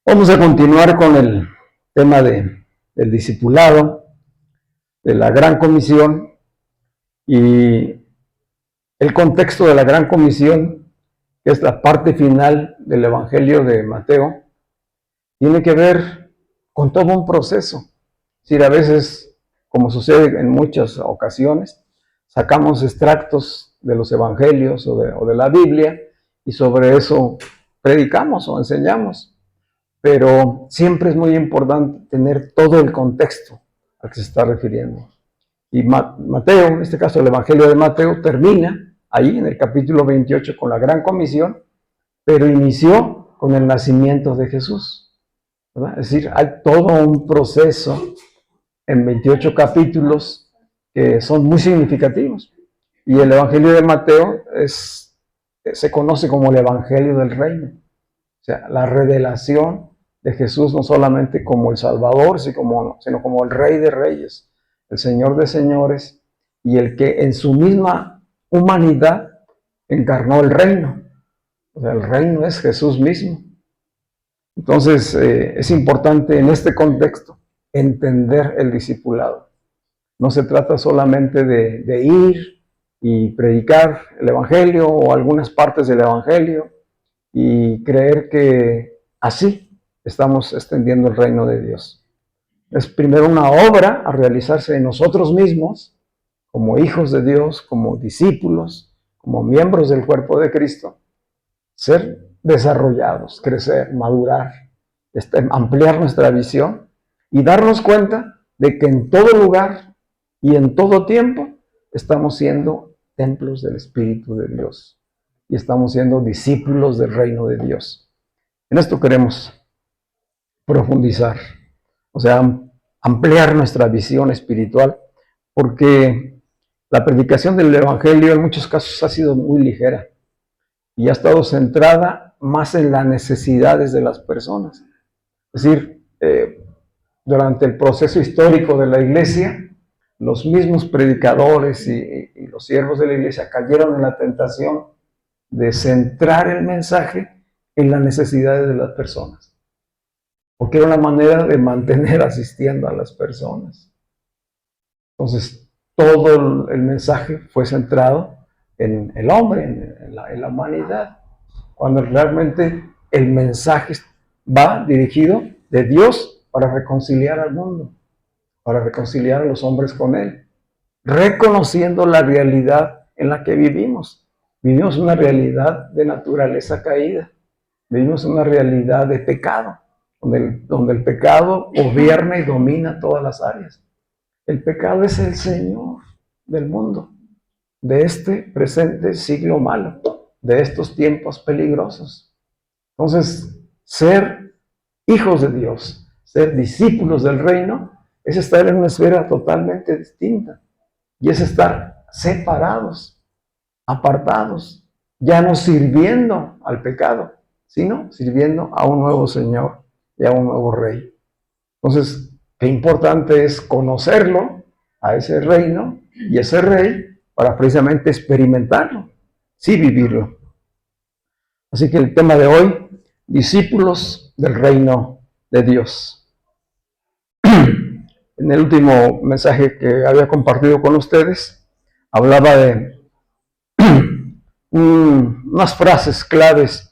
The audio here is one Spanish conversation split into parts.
Vamos a continuar con el tema del discipulado, de la Gran Comisión, y el contexto de la Gran Comisión, que es la parte final del Evangelio de Mateo, tiene que ver con todo un proceso. Es decir, a veces, como sucede en muchas ocasiones, sacamos extractos de los Evangelios o de la Biblia y sobre eso predicamos o enseñamos. Pero siempre es muy importante tener todo el contexto al que se está refiriendo. Y Mateo, en este caso el Evangelio de Mateo, termina ahí en el capítulo 28 con la Gran Comisión, pero inició con el nacimiento de Jesús, ¿verdad? Es decir, hay todo un proceso en 28 capítulos que son muy significativos. Y el Evangelio de Mateo se conoce como el Evangelio del Reino. O sea, la revelación de Jesús no solamente como el Salvador, sino como el Rey de Reyes, el Señor de Señores, y el que en su misma humanidad encarnó el reino. O sea, el reino es Jesús mismo. Entonces, es importante en este contexto entender el discipulado. No se trata solamente de ir y predicar el Evangelio o algunas partes del Evangelio y creer que así estamos extendiendo el reino de Dios. Es primero una obra a realizarse en nosotros mismos, como hijos de Dios, como discípulos, como miembros del cuerpo de Cristo, ser desarrollados, crecer, madurar, ampliar nuestra visión y darnos cuenta de que en todo lugar y en todo tiempo estamos siendo templos del Espíritu de Dios y estamos siendo discípulos del reino de Dios. En esto queremos profundizar, o sea, ampliar nuestra visión espiritual, porque la predicación del Evangelio en muchos casos ha sido muy ligera y ha estado centrada más en las necesidades de las personas. Es decir, durante el proceso histórico de la iglesia, los mismos predicadores y los siervos de la iglesia cayeron en la tentación de centrar el mensaje en las necesidades de las personas, porque era una manera de mantener asistiendo a las personas. Entonces, todo el mensaje fue centrado en el hombre, en la humanidad, cuando realmente el mensaje va dirigido de Dios para reconciliar al mundo, para reconciliar a los hombres con Él, reconociendo la realidad en la que vivimos. Vivimos una realidad de naturaleza caída, vivimos una realidad de pecado, donde el pecado gobierna y domina todas las áreas. El pecado es el Señor del mundo, de este presente siglo malo, de estos tiempos peligrosos. Entonces, ser hijos de Dios, ser discípulos del reino, es estar en una esfera totalmente distinta. Y es estar separados, apartados, ya no sirviendo al pecado, sino sirviendo a un nuevo Señor y a un nuevo Rey. Entonces, qué importante es conocerlo, a ese reino y ese Rey, para precisamente experimentarlo, sí vivirlo. Así que el tema de hoy, discípulos del reino de Dios. En el último mensaje que había compartido con ustedes, hablaba de unas frases claves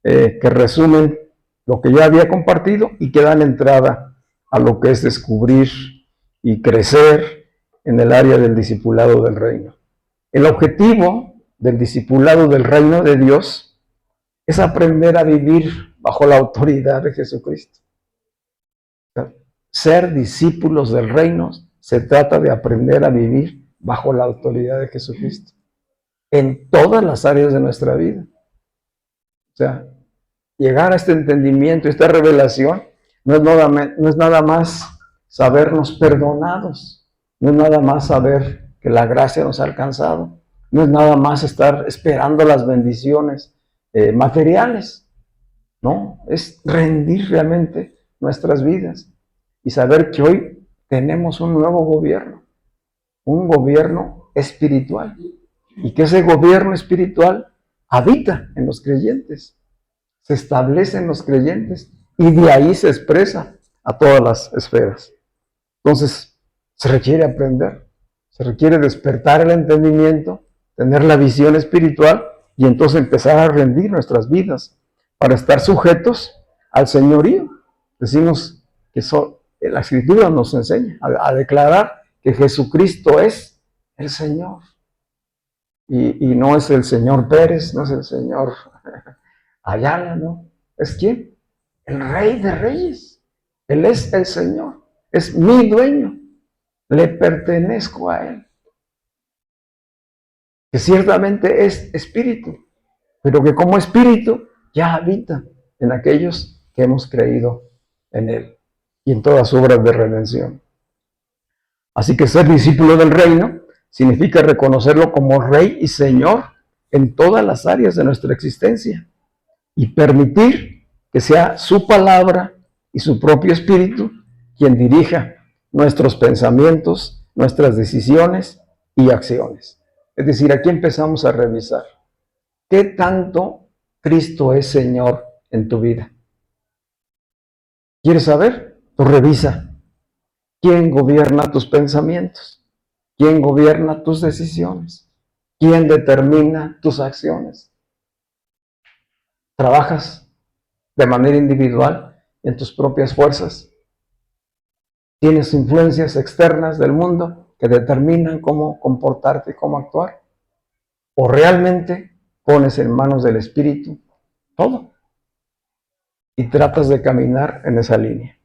que resumen lo que ya había compartido y que dan entrada a lo que es descubrir y crecer en el área del discipulado del reino. El objetivo del discipulado del reino de Dios es aprender a vivir bajo la autoridad de Jesucristo. Ser discípulos del reino se trata de aprender a vivir bajo la autoridad de Jesucristo en todas las áreas de nuestra vida. O sea, llegar a este entendimiento, esta revelación, no es nada más sabernos perdonados, no es nada más saber que la gracia nos ha alcanzado, no es nada más estar esperando las bendiciones materiales, no, es rendir realmente nuestras vidas y saber que hoy tenemos un nuevo gobierno, un gobierno espiritual, y que ese gobierno espiritual habita en los creyentes, se establece en los creyentes y de ahí se expresa a todas las esferas. Entonces, se requiere aprender, se requiere despertar el entendimiento, tener la visión espiritual y entonces empezar a rendir nuestras vidas para estar sujetos al señorío. Decimos que la Escritura nos enseña a declarar que Jesucristo es el Señor. Y no es el señor Pérez, no es el señor Ayala, ¿no? ¿Es quién? El Rey de Reyes. Él es el Señor, es mi dueño, le pertenezco a Él. Que ciertamente es espíritu, pero que como espíritu ya habita en aquellos que hemos creído en Él y en todas sus obras de redención. Así que ser discípulo del reino significa reconocerlo como Rey y Señor en todas las áreas de nuestra existencia y permitir que sea su palabra y su propio espíritu quien dirija nuestros pensamientos, nuestras decisiones y acciones. Es decir, aquí empezamos a revisar qué tanto Cristo es Señor en tu vida. ¿Quieres saber? Pues revisa. ¿Quién gobierna tus pensamientos? ¿Quién gobierna tus decisiones? ¿Quién determina tus acciones? ¿Trabajas de manera individual en tus propias fuerzas? ¿Tienes influencias externas del mundo que determinan cómo comportarte y cómo actuar? ¿O realmente pones en manos del Espíritu todo y tratas de caminar en esa línea?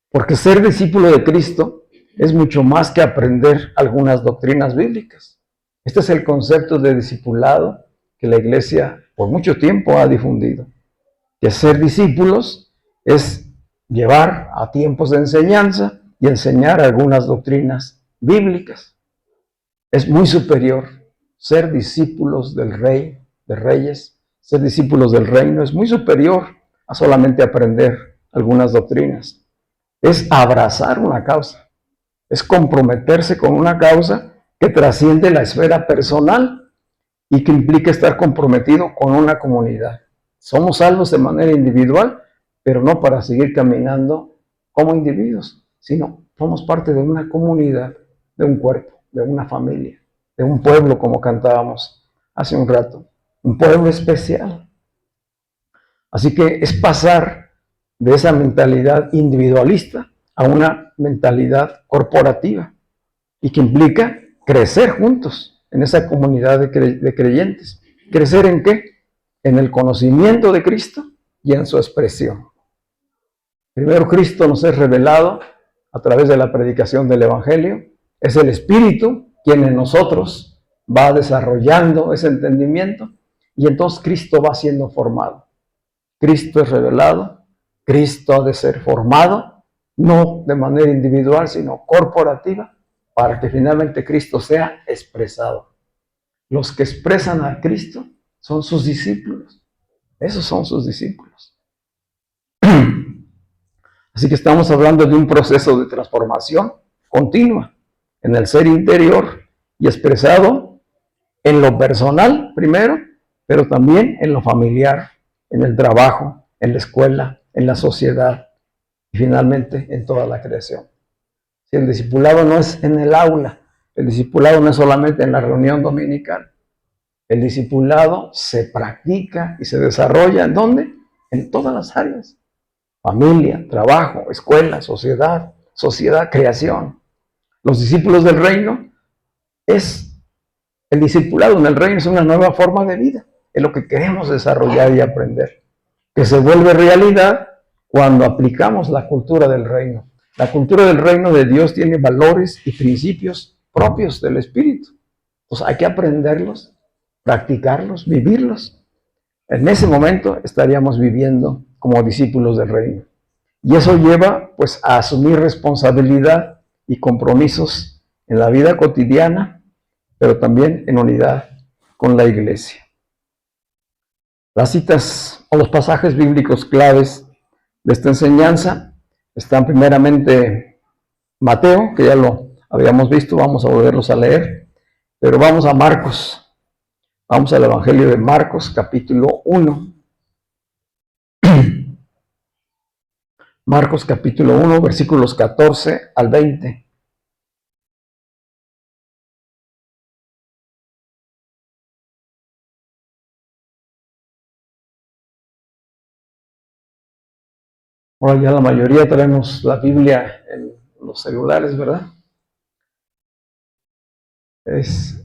Porque ser discípulo de Cristo es mucho más que aprender algunas doctrinas bíblicas. Este es el concepto de discipulado que la Iglesia por mucho tiempo ha difundido. Que ser discípulos es llevar a tiempos de enseñanza y enseñar algunas doctrinas bíblicas. Es muy superior ser discípulos del Rey de Reyes, ser discípulos del reino es muy superior a solamente aprender algunas doctrinas. Es abrazar una causa, es comprometerse con una causa que trasciende la esfera personal y que implica estar comprometido con una comunidad. Somos salvos de manera individual, pero no para seguir caminando como individuos, sino somos parte de una comunidad, de un cuerpo, de una familia, de un pueblo, como cantábamos hace un rato, un pueblo especial. Así que es pasar de esa mentalidad individualista a una mentalidad corporativa y que implica crecer juntos en esa comunidad de creyentes. ¿Crecer en qué? En el conocimiento de Cristo y en su expresión. Primero, Cristo nos es revelado a través de la predicación del Evangelio. Es el Espíritu quien en nosotros va desarrollando ese entendimiento y entonces Cristo va siendo formado. Cristo es revelado, Cristo ha de ser formado, no de manera individual, sino corporativa, para que finalmente Cristo sea expresado. Los que expresan a Cristo son sus discípulos. Esos son sus discípulos. Así que estamos hablando de un proceso de transformación continua en el ser interior y expresado en lo personal primero, pero también en lo familiar, en el trabajo, en la escuela, en la sociedad y finalmente en toda la creación. Si el discipulado no es en el aula, el discipulado no es solamente en la reunión dominical, el discipulado se practica y se desarrolla ¿en dónde? En todas las áreas. Familia, trabajo, escuela, sociedad, creación. Los discípulos del reino el discipulado en el reino es una nueva forma de vida, es lo que queremos desarrollar y aprender, que se vuelve realidad cuando aplicamos la cultura del reino. La cultura del reino de Dios tiene valores y principios propios del Espíritu. Entonces hay que aprenderlos, practicarlos, vivirlos. En ese momento estaríamos viviendo como discípulos del reino. Y eso lleva pues a asumir responsabilidad y compromisos en la vida cotidiana, pero también en unidad con la iglesia. Las citas o los pasajes bíblicos claves de esta enseñanza están primeramente Mateo, que ya lo habíamos visto, vamos a volverlos a leer, pero vamos a Marcos. Vamos al Evangelio de Marcos, capítulo 1. Marcos, capítulo 1, versículos 14 al 20. Ahora ya la mayoría tenemos la Biblia en los celulares, ¿verdad? Eso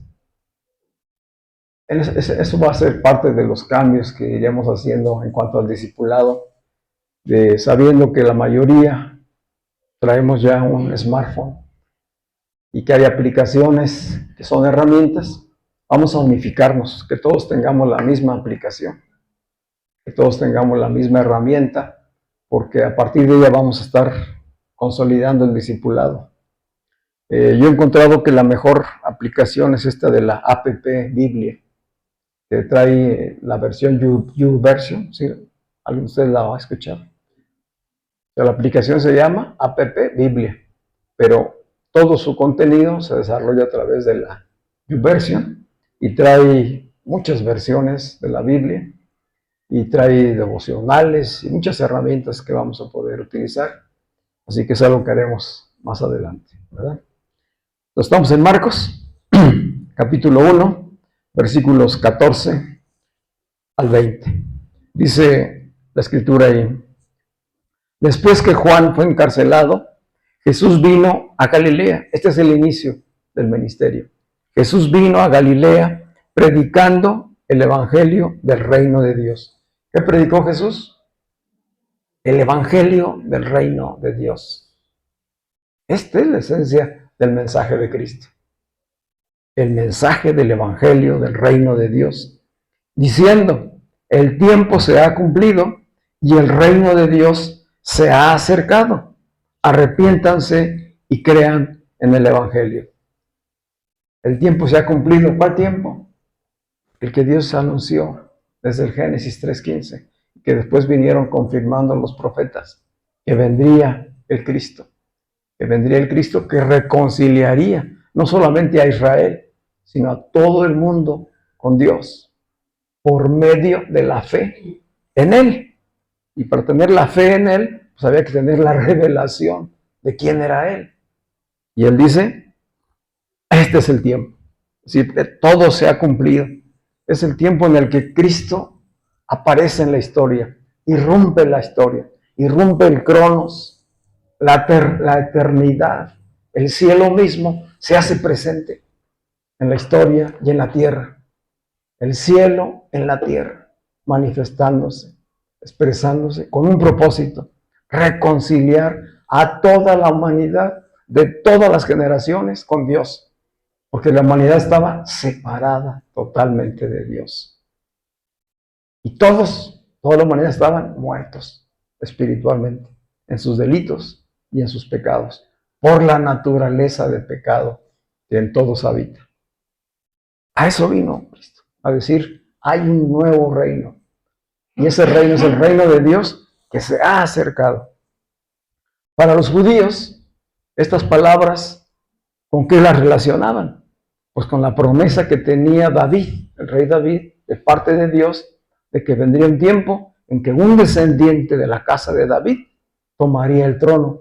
va a ser parte de los cambios que iremos haciendo en cuanto al discipulado, sabiendo que la mayoría traemos ya un smartphone y que hay aplicaciones que son herramientas. Vamos a unificarnos, que todos tengamos la misma aplicación, que todos tengamos la misma herramienta, porque a partir de ella vamos a estar consolidando el discipulado. Yo he encontrado que la mejor aplicación es esta de la app Biblia, que trae la versión YouVersion, ¿sí? ¿Alguien de ustedes la va a escuchar? La aplicación se llama app Biblia, pero todo su contenido se desarrolla a través de la YouVersion y trae muchas versiones de la Biblia y trae devocionales y muchas herramientas que vamos a poder utilizar. Así que es algo que haremos más adelante, ¿verdad? Entonces, estamos en Marcos, capítulo 1, versículos 14 al 20. Dice la escritura ahí: después que Juan fue encarcelado, Jesús vino a Galilea. Este es el inicio del ministerio. Jesús vino a Galilea predicando el evangelio del reino de Dios. ¿Qué predicó Jesús? El evangelio del reino de Dios. Esta es la esencia del mensaje de Cristo. El mensaje del evangelio del reino de Dios, diciendo: el tiempo se ha cumplido y el reino de Dios se ha acercado. Arrepiéntanse y crean en el evangelio. El tiempo se ha cumplido. ¿Cuál tiempo? El que Dios anunció desde el Génesis 3:15, que después vinieron confirmando los profetas, que vendría el Cristo, que reconciliaría no solamente a Israel, sino a todo el mundo con Dios, por medio de la fe en Él. Y para tener la fe en Él, pues había que tener la revelación de quién era Él. Y Él dice: este es el tiempo. Es decir, todo se ha cumplido. Es el tiempo en el que Cristo aparece en la historia, irrumpe la historia, irrumpe el cronos, la eternidad. El cielo mismo se hace presente en la historia y en la tierra. El cielo en la tierra, manifestándose, expresándose con un propósito: reconciliar a toda la humanidad de todas las generaciones con Dios, porque la humanidad estaba separada totalmente de Dios. Y toda la humanidad estaban muertos espiritualmente en sus delitos y en sus pecados, por la naturaleza de pecado que en todos habita. A eso vino Cristo, a decir: hay un nuevo reino. Y ese reino es el reino de Dios que se ha acercado. Para los judíos, estas palabras, ¿con qué las relacionaban? Pues con la promesa que tenía David, el rey David, de parte de Dios, de que vendría un tiempo en que un descendiente de la casa de David tomaría el trono,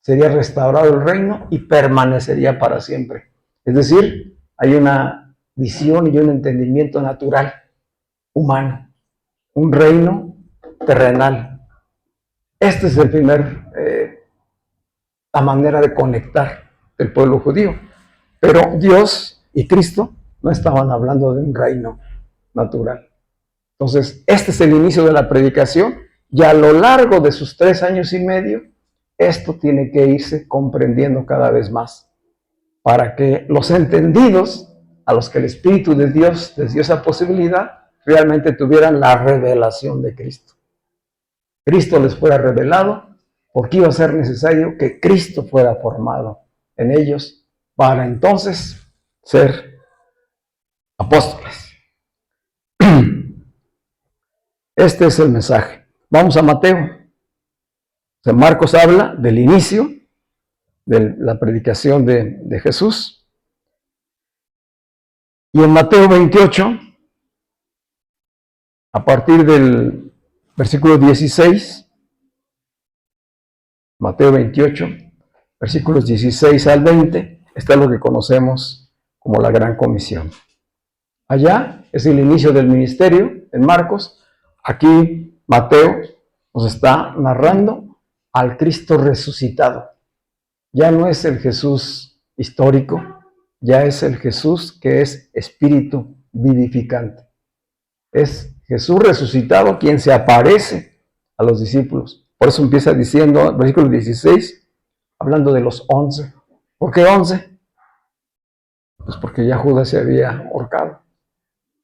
sería restaurado el reino y permanecería para siempre. Es decir, hay una visión y un entendimiento natural, humano, un reino terrenal. Esta es la manera de conectar del pueblo judío. Pero Dios y Cristo no estaban hablando de un reino natural. Entonces, este es el inicio de la predicación, y a lo largo de sus 3 años y medio, esto tiene que irse comprendiendo cada vez más, para que los entendidos, a los que el Espíritu de Dios les dio esa posibilidad, realmente tuvieran la revelación de Cristo. Cristo les fuera revelado, porque iba a ser necesario que Cristo fuera formado en ellos, para entonces ser apóstoles. Este es el mensaje. Vamos a Mateo. Marcos habla del inicio de la predicación de Jesús. Y en Mateo 28, a partir del versículo 16, Mateo 28, versículos 16 al 20, está lo que conocemos como la Gran Comisión. Allá es el inicio del ministerio en Marcos. Aquí Mateo nos está narrando al Cristo resucitado. Ya no es el Jesús histórico, ya es el Jesús que es espíritu vivificante. Es Jesús resucitado quien se aparece a los discípulos. Por eso empieza diciendo, versículo 16, hablando de los 11. ¿Por qué 11? Pues porque ya Judas se había ahorcado,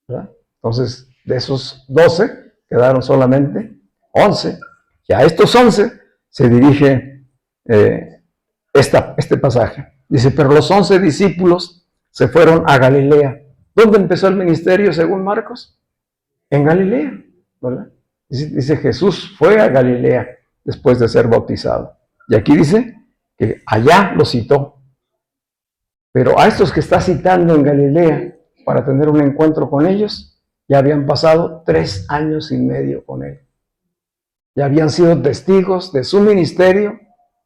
¿verdad? Entonces, de esos 12 quedaron solamente 11. Y a estos 11 se dirige este pasaje. Dice, pero los 11 discípulos se fueron a Galilea. ¿Dónde empezó el ministerio según Marcos? En Galilea, ¿verdad? Dice Jesús fue a Galilea después de ser bautizado. Y aquí dice que allá lo citó. Pero a estos que está citando en Galilea para tener un encuentro con ellos, ya habían pasado 3 años y medio con él. Ya habían sido testigos de su ministerio,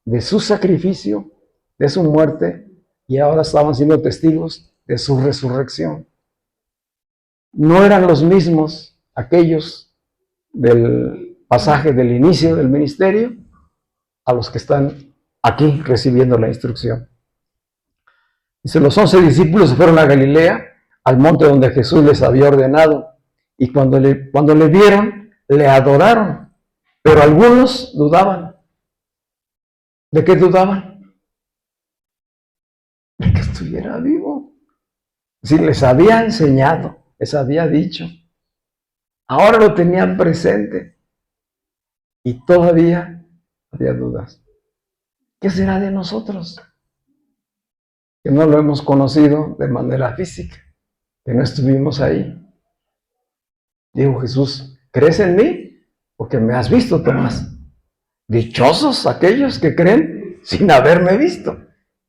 de su sacrificio, de su muerte, y ahora estaban siendo testigos de su resurrección. No eran los mismos aquellos del pasaje del inicio del ministerio a los que están aquí recibiendo la instrucción. Dice, los 11 discípulos se fueron a Galilea, al monte donde Jesús les había ordenado, y cuando le vieron, le adoraron, pero algunos dudaban. ¿De qué dudaban? De que estuviera vivo. Si les había enseñado, les había dicho, ahora lo tenían presente, y todavía había dudas. ¿Qué será de nosotros? Que no lo hemos conocido de manera física, que no estuvimos ahí. Dijo Jesús, ¿crees en mí? Porque me has visto, Tomás. Dichosos aquellos que creen sin haberme visto.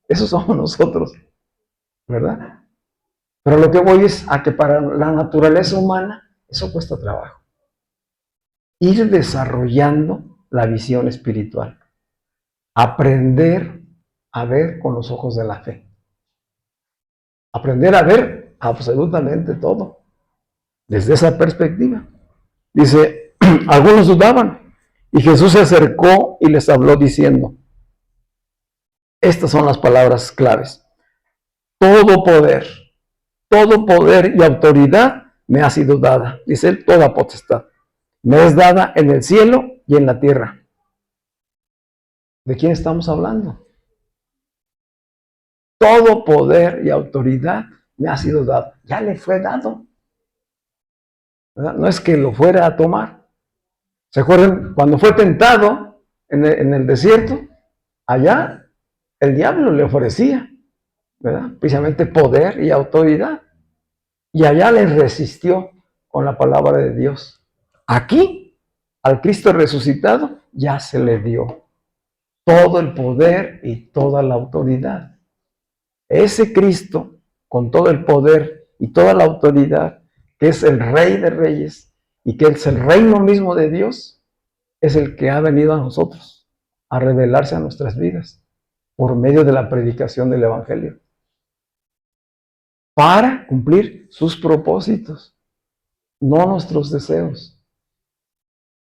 Esos somos nosotros, ¿verdad? Pero lo que voy es a que para la naturaleza humana eso cuesta trabajo. Ir desarrollando la visión espiritual. Aprender a ver con los ojos de la fe. Aprender a ver absolutamente todo desde esa perspectiva. Dice, algunos dudaban y Jesús se acercó y les habló diciendo, estas son las palabras claves. Todo poder y autoridad me ha sido dada. Dice él, toda potestad. Me es dada en el cielo y en la tierra. ¿De quién estamos hablando? Todo poder y autoridad me ha sido dado. Ya le fue dado. ¿Verdad? No es que lo fuera a tomar. ¿Se acuerdan? Cuando fue tentado en el desierto, allá el diablo le ofrecía, ¿verdad? Precisamente poder y autoridad. Y allá le resistió con la palabra de Dios. Aquí, al Cristo resucitado, ya se le dio todo el poder y toda la autoridad. Ese Cristo, con todo el poder y toda la autoridad, que es el Rey de Reyes y que es el reino mismo de Dios, es el que ha venido a nosotros a revelarse a nuestras vidas por medio de la predicación del Evangelio, para cumplir sus propósitos, no nuestros deseos.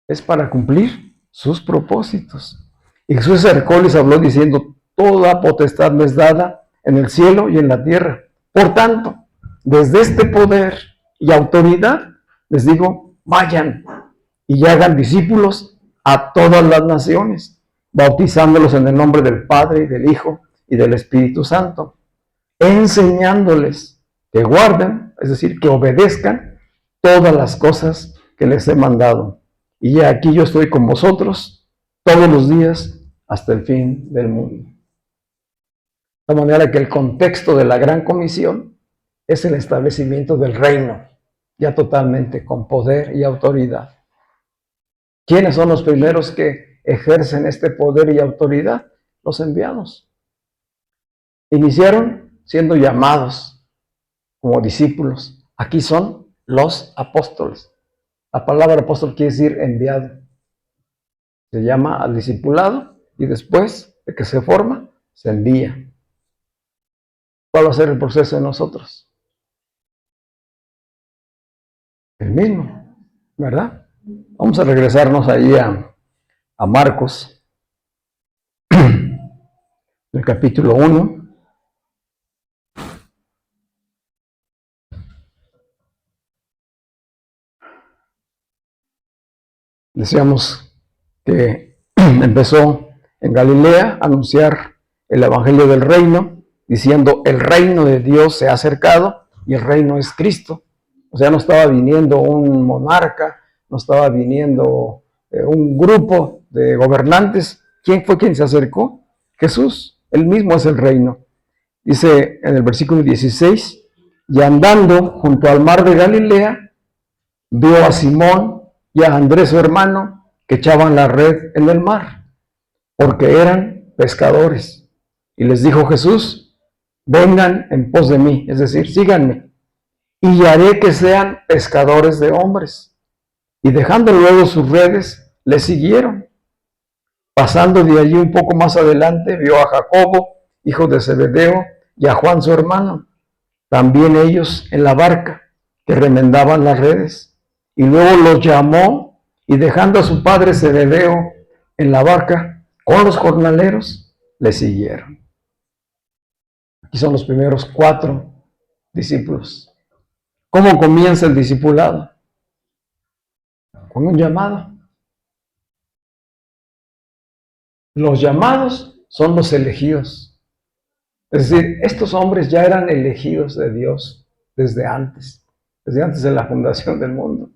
Es para cumplir sus propósitos. Y Jesús se acercó y les habló diciendo, toda potestad me es dada en el cielo y en la tierra. Por tanto, desde este poder y autoridad, les digo, vayan y hagan discípulos a todas las naciones, bautizándolos en el nombre del Padre y del Hijo y del Espíritu Santo, enseñándoles que guarden, es decir, que obedezcan todas las cosas que les he mandado. Y aquí yo estoy con vosotros todos los días hasta el fin del mundo. De manera que el contexto de la Gran Comisión es el establecimiento del reino, ya totalmente con poder y autoridad. ¿Quiénes son los primeros que ejercen este poder y autoridad? Los enviados. Iniciaron siendo llamados como discípulos. Aquí son los apóstoles. La palabra apóstol quiere decir enviado. Se llama al discipulado y después de que se forma, se envía. ¿Cuál va a ser el proceso de nosotros? El mismo, ¿verdad? Vamos a regresarnos ahí a Marcos, el capítulo 1. Decíamos que empezó en Galilea a anunciar el evangelio del reino, diciendo el reino de Dios se ha acercado y el reino es Cristo. O sea, no estaba viniendo un monarca, no estaba viniendo un grupo de gobernantes. ¿Quién fue quien se acercó? Jesús, él mismo es el reino. Dice en el versículo 16, y andando junto al mar de Galilea, vio a Simón y a Andrés su hermano que echaban la red en el mar, porque eran pescadores. Y les dijo Jesús, vengan en pos de mí, es decir, síganme, y haré que sean pescadores de hombres. Y dejando luego sus redes, le siguieron. Pasando de allí un poco más adelante, vio a Jacobo, hijo de Zebedeo, y a Juan su hermano, también ellos en la barca, que remendaban las redes. Y luego los llamó, y dejando a su padre Zebedeo en la barca con los jornaleros, le siguieron. Aquí son los primeros 4 discípulos. ¿Cómo comienza el discipulado? Con un llamado. Los llamados son los elegidos. Es decir, estos hombres ya eran elegidos de Dios desde antes de la fundación del mundo.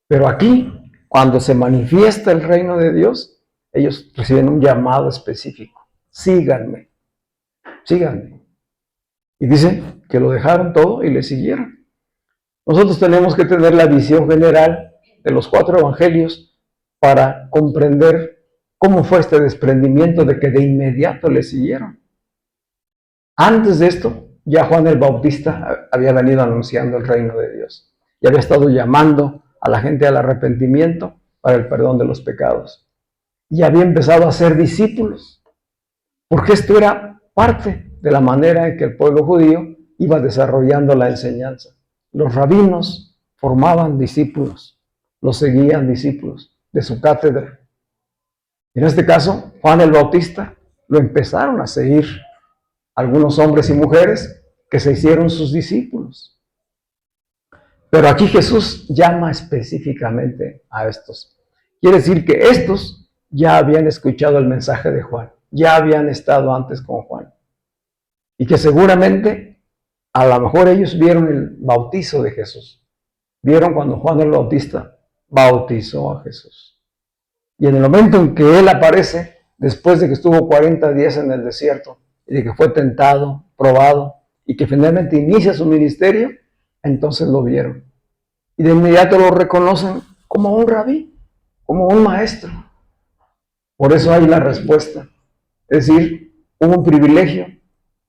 Pero aquí, cuando se manifiesta el reino de Dios, ellos reciben un llamado específico. Síganme, síganme. Y dice que lo dejaron todo y le siguieron. Nosotros tenemos que tener la visión general de los 4 evangelios para comprender cómo fue este desprendimiento de que de inmediato le siguieron. Antes de esto, ya Juan el Bautista había venido anunciando el reino de Dios y había estado llamando a la gente al arrepentimiento para el perdón de los pecados. Y había empezado a ser discípulos, porque esto era parte de la manera en que el pueblo judío iba desarrollando la enseñanza. Los rabinos formaban discípulos, los seguían discípulos de su cátedra. En este caso, Juan el Bautista lo empezaron a seguir algunos hombres y mujeres que se hicieron sus discípulos. Pero aquí Jesús llama específicamente a estos. Quiere decir que estos ya habían escuchado el mensaje de Juan, ya habían estado antes con Juan. Y que seguramente, a lo mejor ellos vieron el bautizo de Jesús. Vieron cuando Juan el Bautista bautizó a Jesús. Y en el momento en que él aparece, después de que estuvo 40 días en el desierto, y de que fue tentado, probado, y que finalmente inicia su ministerio, entonces lo vieron. Y de inmediato lo reconocen como un rabí, como un maestro. Por eso hay la respuesta. Es decir, hubo un privilegio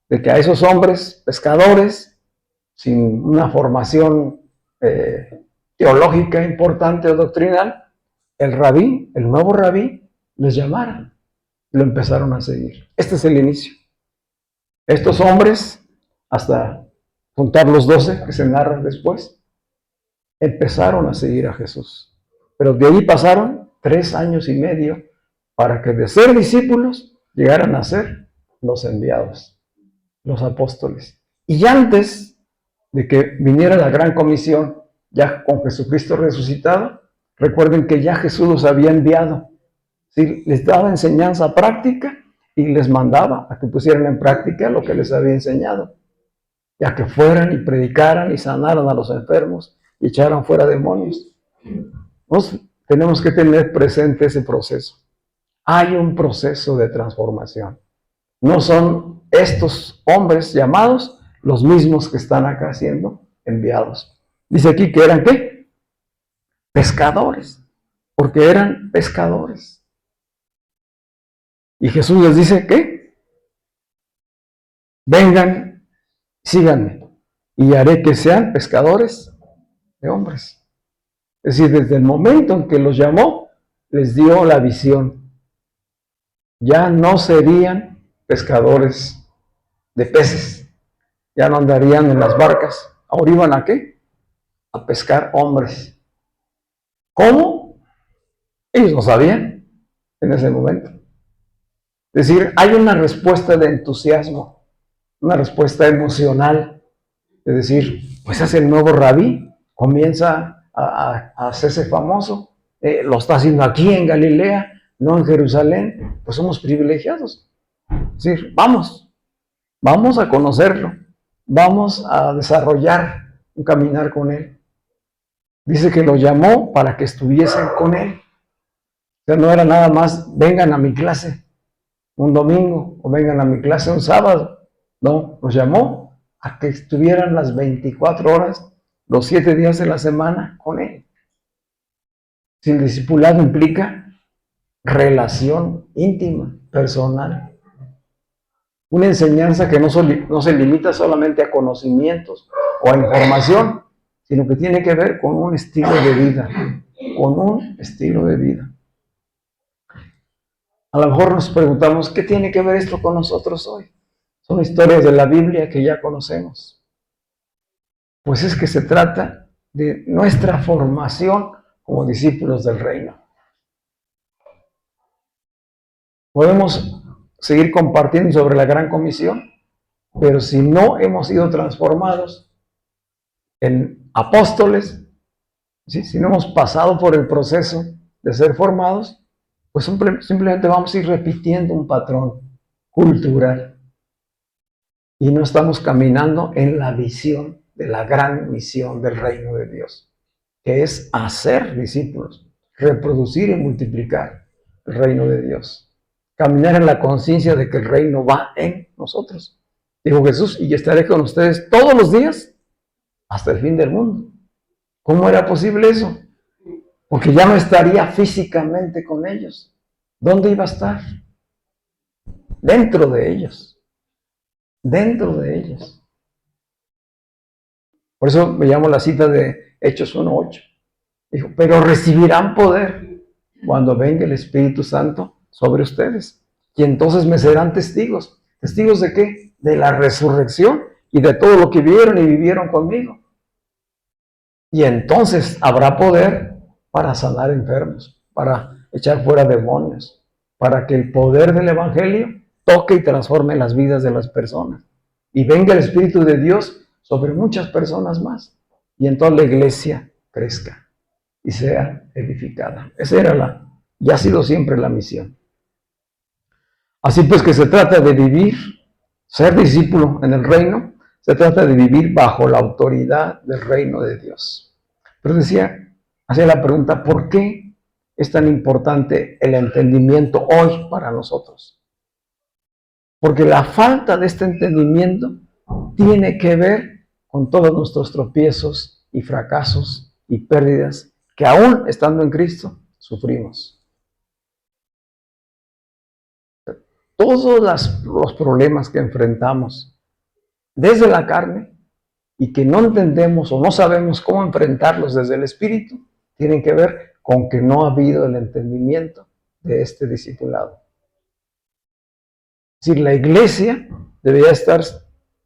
de que a esos hombres, pescadores, sin una formación teológica importante o doctrinal, el rabí, el nuevo rabí, les llamara. Lo empezaron a seguir. Este es el inicio. Estos hombres, hasta juntar los 12 que se narran después, empezaron a seguir a Jesús. Pero de ahí pasaron 3 años y medio para que de ser discípulos llegaran a ser los enviados, los apóstoles. Y ya antes de que viniera la gran comisión, ya con Jesucristo resucitado, recuerden que ya Jesús los había enviado. ¿Sí? Les daba enseñanza práctica y les mandaba a que pusieran en práctica lo que les había enseñado. Y a que fueran y predicaran y sanaran a los enfermos y echaran fuera demonios. Nos tenemos que tener presente ese proceso. Hay un proceso de transformación. No son estos hombres llamados los mismos que están acá siendo enviados. Dice aquí que eran ¿qué? Pescadores, porque eran pescadores. Y Jesús les dice ¿qué? Vengan, síganme, y haré que sean pescadores de hombres. Es decir, desde el momento en que los llamó, les dio la visión. Ya no serían pescadores de peces, ya no andarían en las barcas. Ahora iban ¿a qué? A pescar hombres. ¿Cómo? Ellos no sabían en ese momento. Es decir, hay una respuesta de entusiasmo, una respuesta emocional. Es decir, pues es el nuevo rabí, comienza a hacerse famoso, lo está haciendo aquí en Galilea, no en Jerusalén, pues somos privilegiados. Es decir, vamos a conocerlo, vamos a desarrollar un caminar con él. Dice que lo llamó para que estuviesen con él. O sea, no era nada más, vengan a mi clase un domingo o vengan a mi clase un sábado. No, los llamó a que estuvieran las 24 horas, los 7 días de la semana con él. Si el discipulado implica relación íntima, personal. Una enseñanza que no se limita solamente a conocimientos o a información, sino que tiene que ver con un estilo de vida, con un estilo de vida. A lo mejor nos preguntamos, ¿qué tiene que ver esto con nosotros hoy? Son historias de la Biblia que ya conocemos. Pues es que se trata de nuestra formación como discípulos del reino. Podemos seguir compartiendo sobre la gran comisión, pero si no hemos sido transformados en apóstoles, ¿sí? Si no hemos pasado por el proceso de ser formados, pues simplemente vamos a ir repitiendo un patrón cultural y no estamos caminando en la visión de la gran misión del reino de Dios, que es hacer discípulos, reproducir y multiplicar el reino de Dios, caminar en la conciencia de que el reino va en nosotros. Dijo Jesús, y estaré con ustedes todos los días hasta el fin del mundo. ¿Cómo era posible eso? Porque ya no estaría físicamente con ellos. ¿Dónde iba a estar? Dentro de ellos. Dentro de ellos. Por eso me llamo la cita de Hechos 1:8. Dijo, pero recibirán poder cuando venga el Espíritu Santo sobre ustedes. Y entonces me serán testigos. ¿Testigos de qué? De la resurrección y de todo lo que vieron y vivieron conmigo. Y entonces habrá poder para sanar enfermos, para echar fuera demonios, para que el poder del Evangelio toque y transforme las vidas de las personas. Y venga el Espíritu de Dios sobre muchas personas más. Y entonces la iglesia crezca y sea edificada. Esa era y ha sido siempre la misión. Así pues que se trata de vivir, ser discípulo en el reino, se trata de vivir bajo la autoridad del reino de Dios. Pero hacía la pregunta, ¿por qué es tan importante el entendimiento hoy para nosotros? Porque la falta de este entendimiento tiene que ver con todos nuestros tropiezos y fracasos y pérdidas que aún estando en Cristo sufrimos. Todos los problemas que enfrentamos desde la carne y que no entendemos o no sabemos cómo enfrentarlos desde el Espíritu, tienen que ver con que no ha habido el entendimiento de este discipulado. Es decir, la iglesia debería estar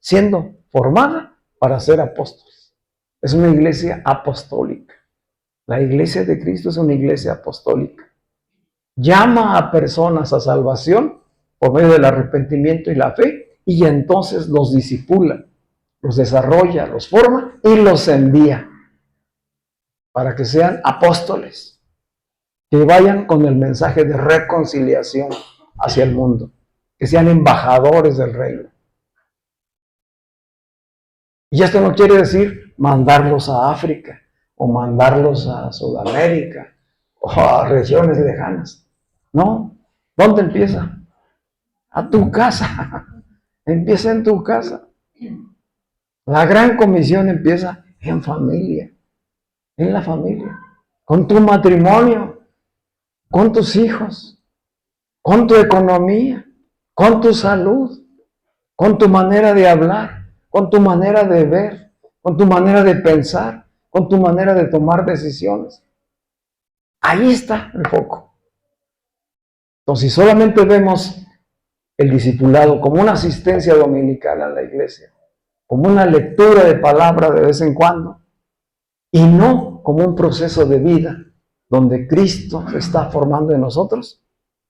siendo formada para ser apóstoles. Es una iglesia apostólica. La iglesia de Cristo es una iglesia apostólica. Llama a personas a salvación por medio del arrepentimiento y la fe, y entonces los discipula, los desarrolla, los forma y los envía para que sean apóstoles, que vayan con el mensaje de reconciliación hacia el mundo, que sean embajadores del reino. Y esto no quiere decir mandarlos a África o mandarlos a Sudamérica o a regiones lejanas. No, ¿dónde empieza? A tu casa. Empieza en tu casa. La gran comisión empieza en familia, en la familia, con tu matrimonio, con tus hijos, con tu economía, con tu salud, con tu manera de hablar, con tu manera de ver, con tu manera de pensar, con tu manera de tomar decisiones. Ahí está el foco. Entonces, si solamente vemos el discipulado como una asistencia dominical a la iglesia, como una lectura de palabra de vez en cuando, y no como un proceso de vida donde Cristo se está formando en nosotros,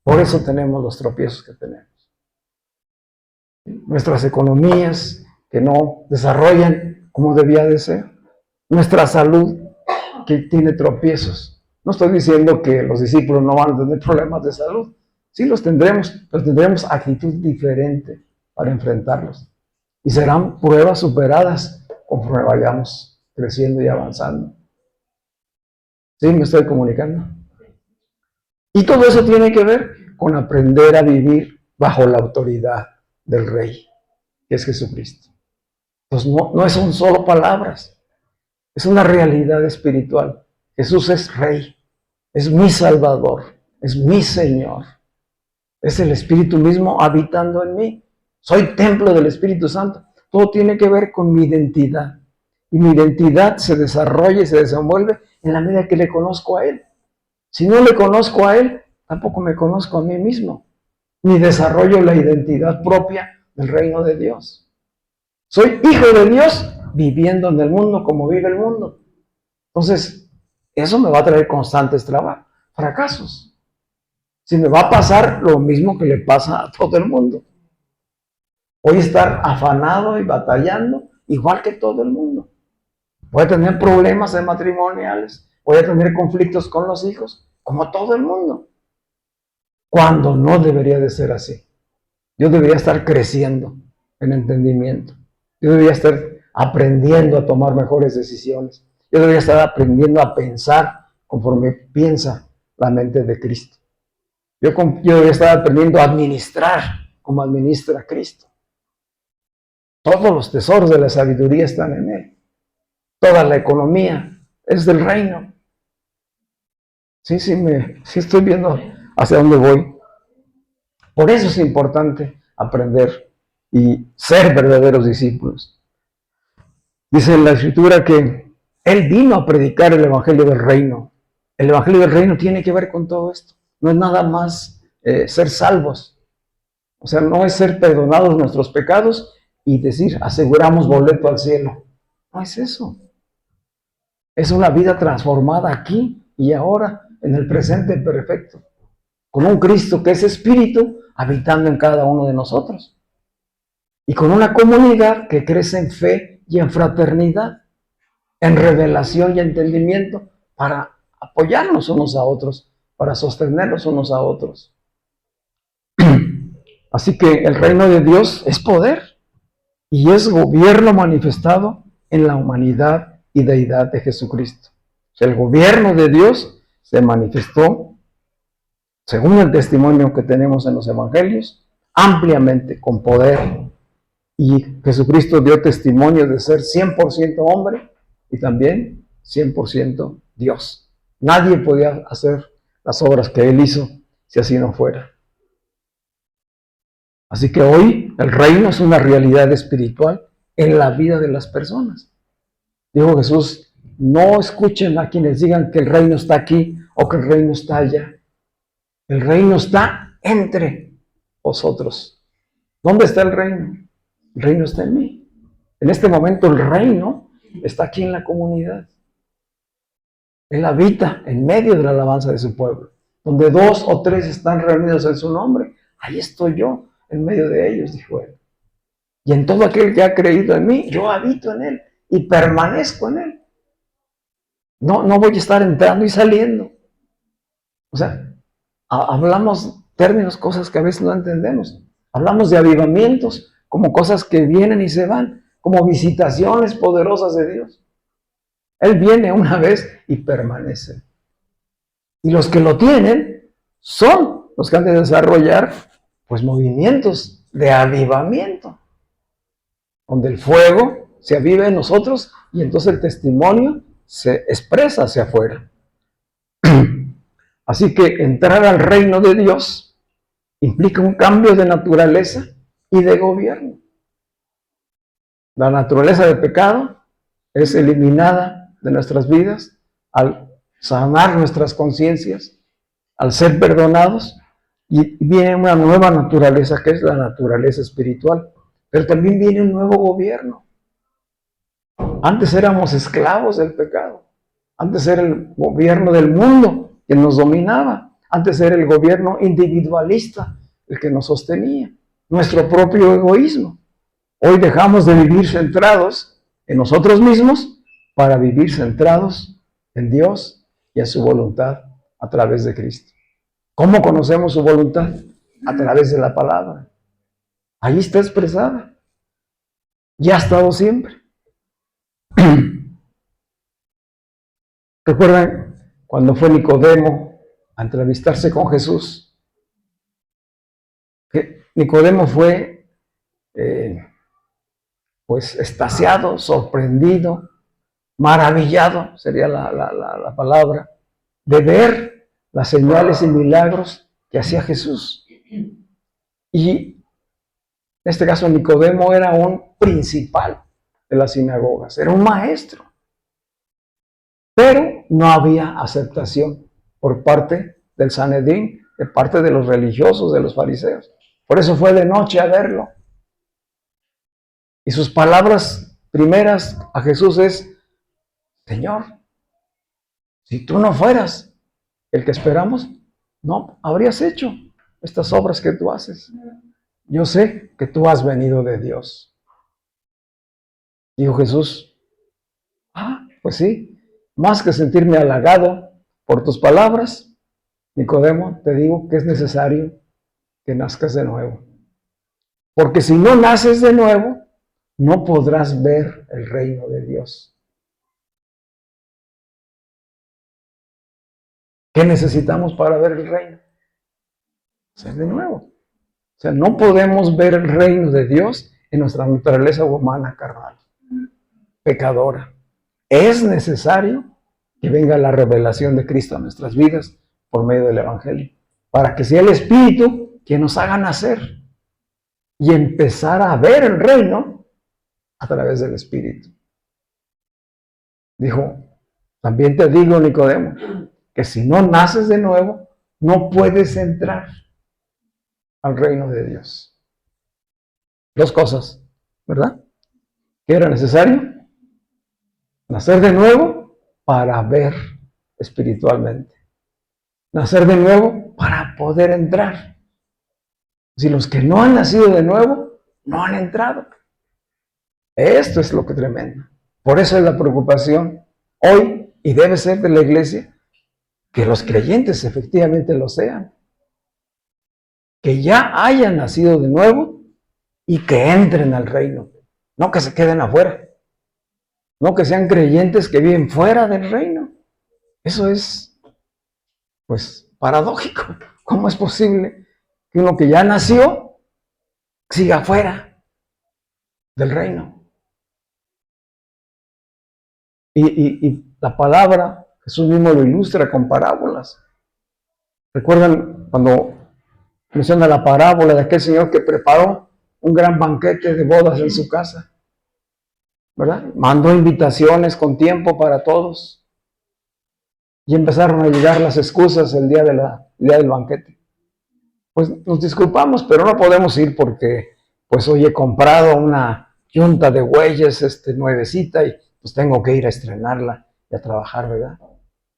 por eso tenemos los tropiezos que tenemos. Nuestras economías que no desarrollan como debía de ser, nuestra salud que tiene tropiezos. No estoy diciendo que los discípulos no van a tener problemas de salud, sí los tendremos, pero tendremos actitud diferente para enfrentarlos. Y serán pruebas superadas conforme vayamos creciendo y avanzando. ¿Sí me estoy comunicando? Y todo eso tiene que ver con aprender a vivir bajo la autoridad del Rey, que es Jesucristo. Entonces no son solo palabras, es una realidad espiritual. Jesús es Rey, es mi Salvador, es mi Señor. Es el Espíritu mismo habitando en mí. Soy templo del Espíritu Santo. Todo tiene que ver con mi identidad. Y mi identidad se desarrolla y se desenvuelve en la medida que le conozco a Él. Si no le conozco a Él, tampoco me conozco a mí mismo. Ni desarrollo la identidad propia del reino de Dios. Soy hijo de Dios viviendo en el mundo como vive el mundo. Entonces, eso me va a traer constantes fracasos. Si me va a pasar lo mismo que le pasa a todo el mundo. Voy a estar afanado y batallando igual que todo el mundo. Voy a tener problemas matrimoniales, voy a tener conflictos con los hijos, como todo el mundo. Cuando no debería de ser así. Yo debería estar creciendo en entendimiento. Yo debería estar aprendiendo a tomar mejores decisiones. Yo debería estar aprendiendo a pensar conforme piensa la mente de Cristo. Yo debería estar aprendiendo a administrar como administra Cristo. Todos los tesoros de la sabiduría están en Él. Toda la economía es del reino. Sí estoy viendo hacia dónde voy. Por eso es importante aprender y ser verdaderos discípulos. Dice en la Escritura que Él vino a predicar el Evangelio del Reino. El Evangelio del Reino tiene que ver con todo esto. No es nada más ser salvos. O sea, no es ser perdonados nuestros pecados y decir, aseguramos boleto al cielo. No es eso. Es una vida transformada aquí y ahora, en el presente perfecto. Con un Cristo que es Espíritu habitando en cada uno de nosotros. Y con una comunidad que crece en fe y en fraternidad, en revelación y entendimiento, para apoyarnos unos a otros, para sostenernos unos a otros. Así que el reino de Dios es poder y es gobierno manifestado en la humanidad y deidad de Jesucristo. El gobierno de Dios se manifestó, según el testimonio que tenemos en los evangelios, ampliamente con poder. Y Jesucristo dio testimonio de ser 100% hombre y también 100% Dios. Nadie podía hacer las obras que Él hizo si así no fuera. Así que hoy el reino es una realidad espiritual en la vida de las personas. Dijo Jesús, no escuchen a quienes digan que el reino está aquí o que el reino está allá. El reino está entre vosotros. ¿Dónde está el reino? El reino está en mí. En este momento el reino está aquí en la comunidad. Él habita en medio de la alabanza de su pueblo. Donde 2 o 3 están reunidos en su nombre, ahí estoy yo, en medio de ellos, dijo Él. Y en todo aquel que ha creído en mí, yo habito en Él y permanezco en Él. No voy a estar entrando y saliendo. O sea, hablamos términos, cosas que a veces no entendemos. Hablamos de avivamientos como cosas que vienen y se van, como visitaciones poderosas de Dios. Él viene una vez y permanece. Y los que lo tienen son los que han de desarrollar pues movimientos de avivamiento, donde el fuego se aviva en nosotros y entonces el testimonio se expresa hacia afuera. Así que entrar al reino de Dios implica un cambio de naturaleza y de gobierno. La naturaleza de pecado es eliminada de nuestras vidas al sanar nuestras conciencias, al ser perdonados, y viene una nueva naturaleza que es la naturaleza espiritual. Pero también viene un nuevo gobierno. Antes éramos esclavos del pecado. Antes era el gobierno del mundo que nos dominaba. Antes era el gobierno individualista el que nos sostenía. Nuestro propio egoísmo. Hoy dejamos de vivir centrados en nosotros mismos para vivir centrados en Dios y en su voluntad a través de Cristo. ¿Cómo conocemos su voluntad? A través de la palabra. Ahí está expresada. Ya ha estado siempre. ¿Recuerdan cuando fue Nicodemo a entrevistarse con Jesús? Que Nicodemo fue pues extasiado, sorprendido, maravillado, sería la palabra, de ver las señales y milagros que hacía Jesús. Y en este caso Nicodemo era un principal de las sinagogas, era un maestro. Pero no había aceptación por parte del Sanedrín, de parte de los religiosos, de los fariseos. Por eso fue de noche a verlo. Y sus palabras primeras a Jesús es: Señor, si tú no fueras el que esperamos, no habrías hecho estas obras que tú haces. Yo sé que tú has venido de Dios. Dijo Jesús: pues sí, más que sentirme halagado por tus palabras, Nicodemo, te digo que es necesario que nazcas de nuevo. Porque si no naces de nuevo, no podrás ver el reino de Dios. ¿Qué necesitamos para ver el reino? Ser de nuevo. O sea, no podemos ver el reino de Dios en nuestra naturaleza humana carnal, pecadora. Es necesario que venga la revelación de Cristo a nuestras vidas por medio del Evangelio, para que sea el Espíritu que nos haga nacer y empezar a ver el reino a través del Espíritu. Dijo: también te digo, Nicodemo, que si no naces de nuevo, no puedes entrar al reino de Dios. Dos cosas, ¿verdad? ¿Qué era necesario? Nacer de nuevo para ver espiritualmente. Nacer de nuevo para poder entrar. Si los que no han nacido de nuevo, no han entrado. Esto es lo que es tremendo. Por eso es la preocupación hoy, y debe ser de la iglesia, que los creyentes efectivamente lo sean. Que ya hayan nacido de nuevo y que entren al reino. No que se queden afuera. No que sean creyentes que viven fuera del reino. Eso es, pues, paradójico. ¿Cómo es posible que uno que ya nació siga fuera del reino? Y la palabra, Jesús mismo lo ilustra con parábolas. ¿Recuerdan cuando menciona la parábola de aquel señor que preparó un gran banquete de bodas en su casa? ¿Verdad? Mandó invitaciones con tiempo para todos. Y empezaron a llegar las excusas el día del banquete. Pues nos disculpamos, pero no podemos ir porque, pues hoy he comprado una yunta de bueyes nuevecita y pues tengo que ir a estrenarla y a trabajar, ¿verdad?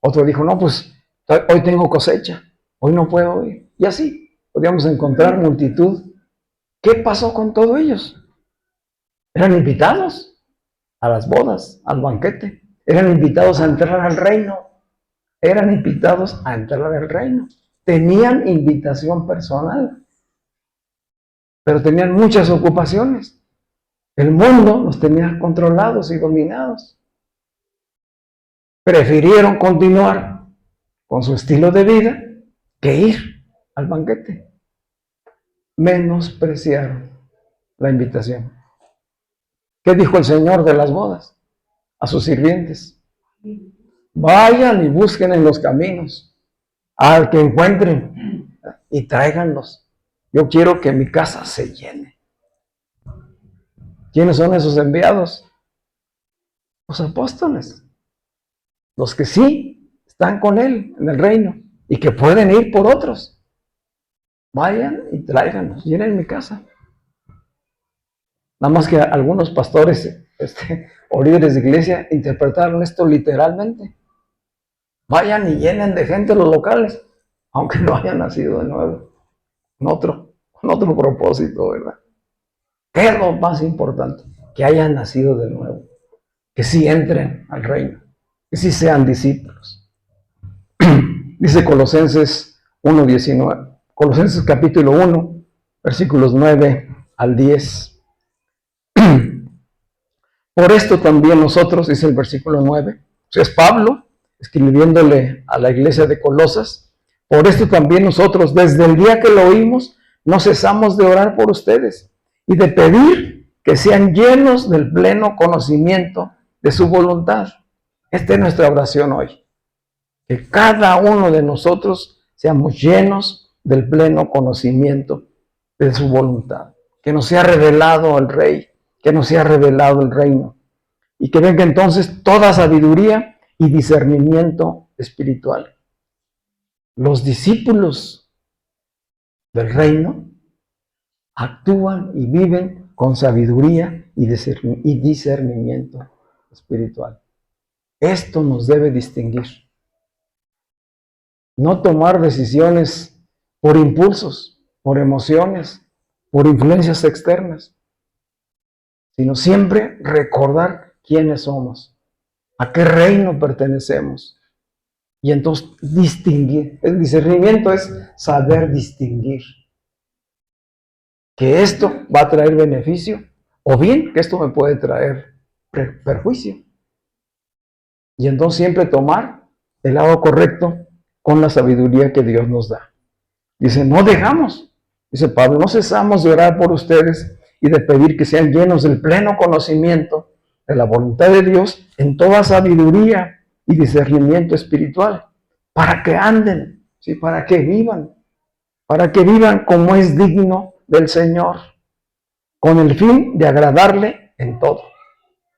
Otro dijo: no, pues hoy tengo cosecha, hoy no puedo ir. Y así podíamos encontrar multitud. ¿Qué pasó con todos ellos? Eran invitados a las bodas, al banquete. Eran invitados a entrar al reino. Eran invitados a entrar al reino. Tenían invitación personal, pero tenían muchas ocupaciones. El mundo los tenía controlados y dominados. Prefirieron continuar con su estilo de vida que ir al banquete. Menospreciaron la invitación. ¿Qué dijo el Señor de las bodas? A sus sirvientes: vayan y busquen en los caminos al que encuentren y tráiganlos. Yo quiero que mi casa se llene. ¿Quiénes son esos enviados? Los apóstoles. Los que sí están con Él en el reino y que pueden ir por otros. Vayan y tráiganlos, llenen mi casa. Nada más que algunos pastores o líderes de iglesia interpretaron esto literalmente. Vayan y llenen de gente los locales, aunque no hayan nacido de nuevo, con otro propósito, ¿verdad? ¿Qué es lo más importante? Que hayan nacido de nuevo, que sí entren al reino, que sí sean discípulos. Dice Colosenses 1:19, Colosenses capítulo 1, versículos 9 al 10. Por esto también nosotros, dice el versículo 9, es Pablo escribiéndole a la iglesia de Colosas: por esto también nosotros, desde el día que lo oímos, no cesamos de orar por ustedes y de pedir que sean llenos del pleno conocimiento de su voluntad. Esta es nuestra oración hoy, que cada uno de nosotros seamos llenos del pleno conocimiento de su voluntad, que nos sea revelado el Rey, que nos sea revelado el reino, y que venga entonces toda sabiduría y discernimiento espiritual. Los discípulos del reino actúan y viven con sabiduría y discernimiento espiritual. Esto nos debe distinguir. No tomar decisiones por impulsos, por emociones, por influencias externas, sino siempre recordar quiénes somos, a qué reino pertenecemos. Y entonces distinguir. El discernimiento es saber distinguir que esto va a traer beneficio o bien que esto me puede traer perjuicio. Y entonces siempre tomar el lado correcto con la sabiduría que Dios nos da. Dice, no dejamos, dice Pablo, no cesamos de orar por ustedes y de pedir que sean llenos del pleno conocimiento de la voluntad de Dios en toda sabiduría y discernimiento espiritual, para que anden, ¿sí? Para que vivan como es digno del Señor, con el fin de agradarle en todo,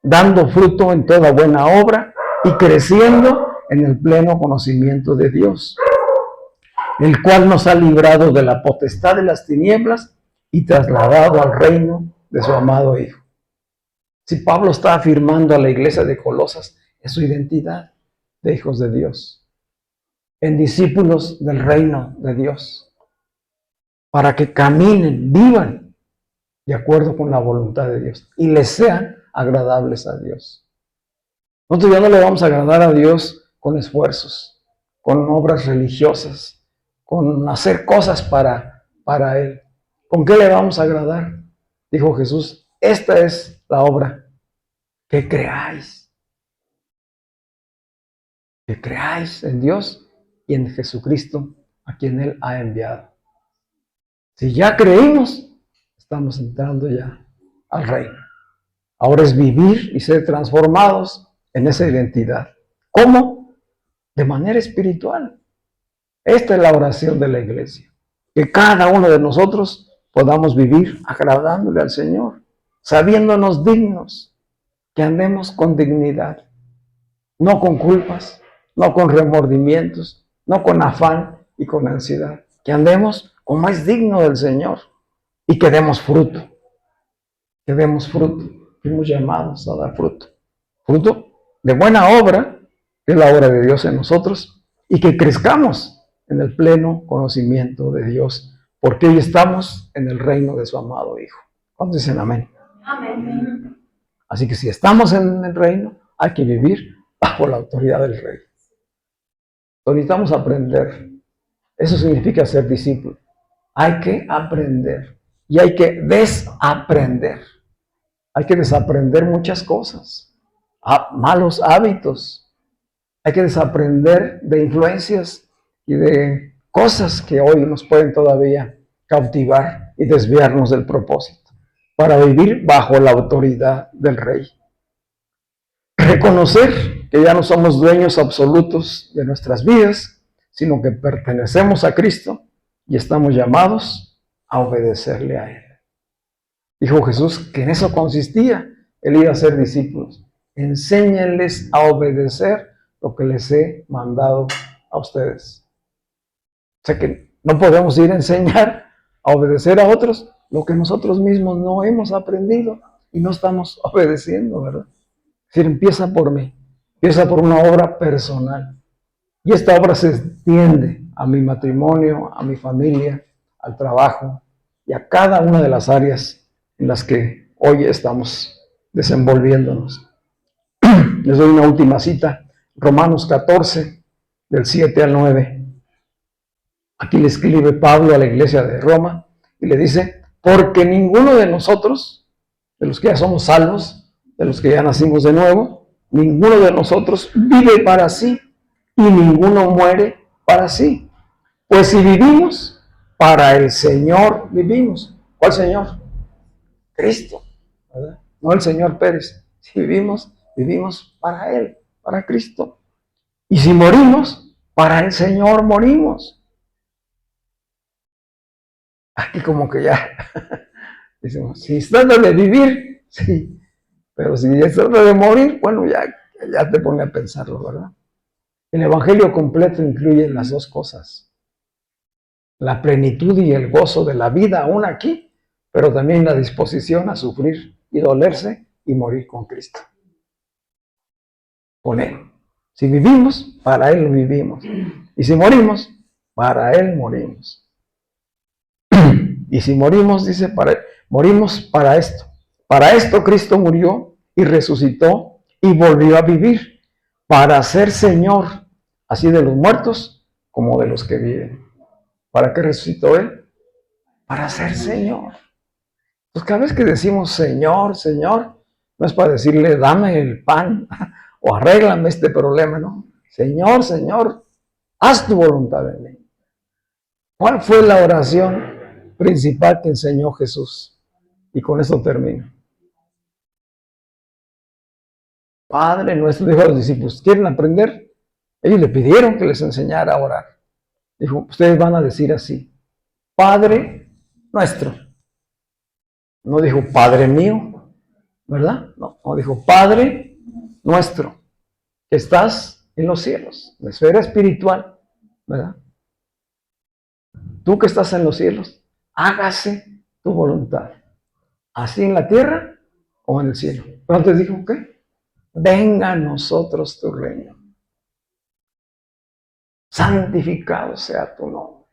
dando fruto en toda buena obra y creciendo en el pleno conocimiento de Dios, el cual nos ha librado de la potestad de las tinieblas y trasladado al reino de su amado Hijo. Si Pablo está afirmando a la iglesia de Colosas en su identidad de hijos de Dios, en discípulos del reino de Dios, para que caminen, vivan de acuerdo con la voluntad de Dios y les sean agradables a Dios. Nosotros ya no le vamos a agradar a Dios con esfuerzos, con obras religiosas, con hacer cosas para Él. ¿Con qué le vamos a agradar? Dijo Jesús, esta es la obra, que creáis en Dios y en Jesucristo, a quien Él ha enviado. Si ya creímos, estamos entrando ya al reino. Ahora es vivir y ser transformados en esa identidad. ¿Cómo? De manera espiritual. Esta es la oración de la iglesia. Que cada uno de nosotros podamos vivir agradándole al Señor, sabiéndonos dignos, que andemos con dignidad, no con culpas, no con remordimientos, no con afán y con ansiedad. Que andemos como es digno del Señor y que demos fruto. Que demos fruto. Fuimos llamados a dar fruto. Fruto de buena obra, que es la obra de Dios en nosotros, y que crezcamos en el pleno conocimiento de Dios, porque hoy estamos en el reino de su amado Hijo. ¿Cuántos dicen amén? Amén. Así que si estamos en el reino, hay que vivir bajo la autoridad del Rey. Necesitamos aprender. Eso significa ser discípulo. Hay que aprender y hay que desaprender. Hay que desaprender muchas cosas, malos hábitos. Hay que desaprender de influencias y de cosas que hoy nos pueden todavía cautivar y desviarnos del propósito. para vivir bajo la autoridad del Rey. Reconocer que ya no somos dueños absolutos de nuestras vidas, sino que pertenecemos a Cristo y estamos llamados a obedecerle a Él. Dijo Jesús que en eso consistía el ir a ser discípulos. Enséñenles a obedecer lo que les he mandado a ustedes. O sea que no podemos ir a enseñar a obedecer a otros lo que nosotros mismos no hemos aprendido y no estamos obedeciendo, ¿verdad? Es decir, empieza por mí, empieza por una obra personal. Y esta obra se extiende a mi matrimonio, a mi familia, al trabajo y a cada una de las áreas en las que hoy estamos desenvolviéndonos. Les doy una última cita, Romanos 14, del 7 al 9. Aquí le escribe Pablo a la iglesia de Roma y le dice, porque ninguno de nosotros, de los que ya somos salvos, de los que ya nacimos de nuevo, ninguno de nosotros vive para sí y ninguno muere para sí. Pues si vivimos, para el Señor vivimos. ¿Cuál Señor? Cristo, ¿verdad? No el señor Pérez. Si vivimos, vivimos para Él, para Cristo. Y si morimos, para el Señor morimos. Aquí como que ya decimos, si se trata de vivir, sí, pero si se trata de morir, bueno, ya te pone a pensarlo, ¿verdad? El Evangelio completo incluye las dos cosas, la plenitud y el gozo de la vida aún aquí, pero también la disposición a sufrir y dolerse y morir con Cristo, con Él. Si vivimos, para Él vivimos, y si morimos, para Él morimos. Y si morimos, dice, morimos para esto. Para esto Cristo murió y resucitó y volvió a vivir, para ser Señor, así de los muertos como de los que viven. ¿Para qué resucitó Él? Para ser Señor. Pues cada vez que decimos Señor, Señor, no es para decirle, dame el pan o arréglame este problema, ¿no? Señor, Señor, haz tu voluntad en mí. ¿Cuál fue la oración principal que enseñó Jesús? Y con esto termino. Padre nuestro, dijo a los discípulos, ¿quieren aprender? Ellos le pidieron que les enseñara a orar. Dijo, ustedes van a decir así, Padre nuestro. No dijo Padre mío, ¿verdad? No, dijo Padre nuestro, que estás en los cielos, en la esfera espiritual, ¿verdad? Tú que estás en los cielos, hágase tu voluntad, así en la tierra o en el cielo. Pero antes dijo, ¿qué? Venga a nosotros tu reino. Santificado sea tu nombre.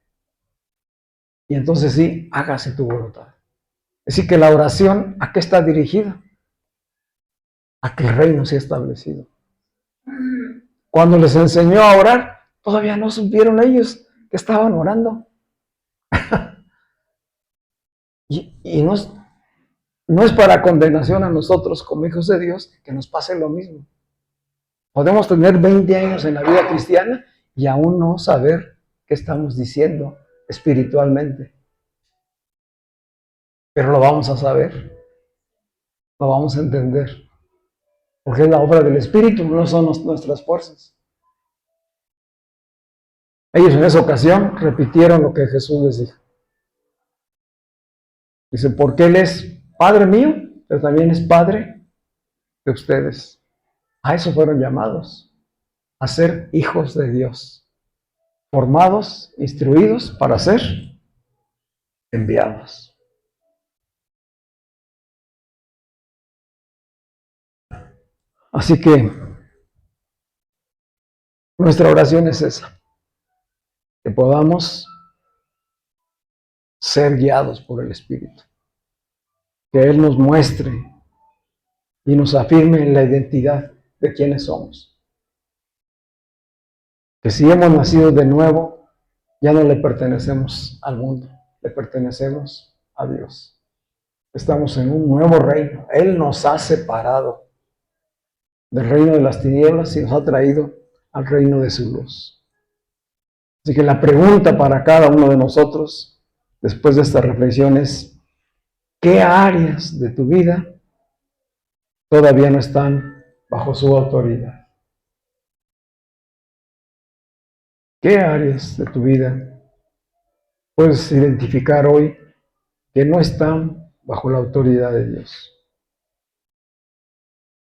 Y entonces sí, hágase tu voluntad. Es decir, que la oración, ¿a qué está dirigida? A que el reino sea establecido. Cuando les enseñó a orar, todavía no supieron ellos que estaban orando. y no es para condenación a nosotros como hijos de Dios que nos pase lo mismo. Podemos tener 20 años en la vida cristiana y aún no saber qué estamos diciendo espiritualmente. Pero lo vamos a saber, lo vamos a entender. Porque es la obra del Espíritu, no son nuestras fuerzas. Ellos en esa ocasión repitieron lo que Jesús les dijo. Dice, porque Él es Padre mío, pero también es Padre de ustedes. A eso fueron llamados, a ser hijos de Dios, formados, instruidos para ser enviados. Así que nuestra oración es esa, que podamos ser guiados por el Espíritu, que Él nos muestre y nos afirme en la identidad de quienes somos. Que si hemos nacido de nuevo, ya no le pertenecemos al mundo, le pertenecemos a Dios. Estamos en un nuevo reino. Él nos ha separado del reino de las tinieblas y nos ha traído al reino de su luz. Así que la pregunta para cada uno de nosotros, después de esta reflexión, es: ¿Qué áreas de tu vida todavía no están bajo su autoridad? ¿Qué áreas de tu vida puedes identificar hoy que no están bajo la autoridad de Dios?